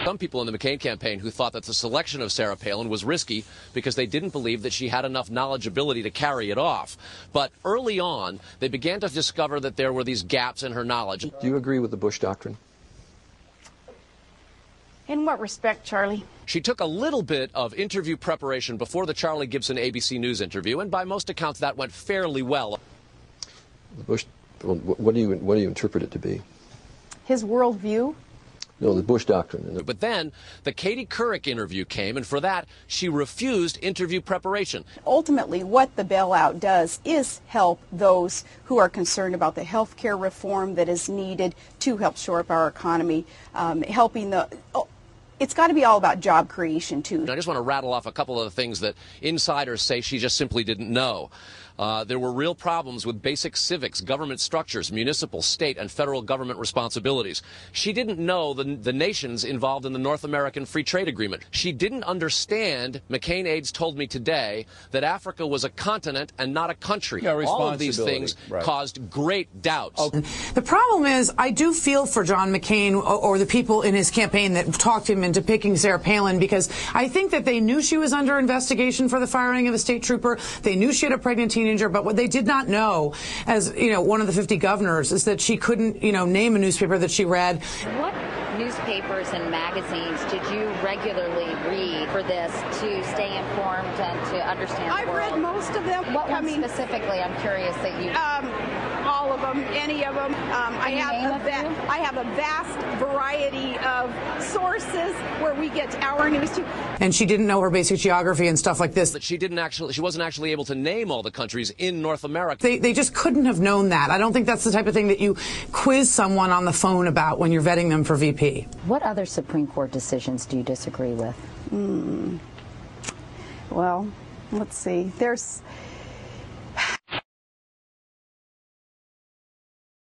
Some people in the McCain campaign who thought that the selection of Sarah Palin was risky because they didn't believe that she had enough knowledgeability to carry it off. But early on, they began to discover that there were these gaps in her knowledge. Do you agree with the Bush doctrine? In what respect, Charlie? She took a little bit of interview preparation before the Charlie Gibson ABC News interview, and by most accounts that went fairly well. The Bush, what do you interpret it to be? His worldview? No, the Bush doctrine. But then the Katie Couric interview came, and for that, she refused interview preparation. Ultimately, what the bailout does is help those who are concerned about the health care reform that is needed to help shore up our economy, helping the... It's got to be all about job creation, too. I just want to rattle off a couple of the things that insiders say she just simply didn't know. There were real problems with basic civics, government structures, municipal, state, and federal government responsibilities. She didn't know the nations involved in the North American Free Trade Agreement. She didn't understand, McCain aides told me today, that Africa was a continent and not a country. Yeah, all of these things caused great doubts. Okay. The problem is, I do feel for John McCain or the people in his campaign that talked him into picking Sarah Palin, because I think that they knew she was under investigation for the firing of a state trooper. They knew she had a pregnant teenager. But what they did not know, as one of the 50 governors, is that she couldn't, name a newspaper that she read. What newspapers and magazines did you regularly read for this to stay informed and to understand the world? I've read most of them. What ones specifically? I'm curious that you... all of them, any of them. I have a vast variety of sources where we get our news to. And she didn't know her basic geography and stuff like this. That she wasn't actually able to name all the countries in North America. They just couldn't have known that. I don't think that's the type of thing that you quiz someone on the phone about when you're vetting them for VP. What other Supreme Court decisions do you disagree with? Well, let's see.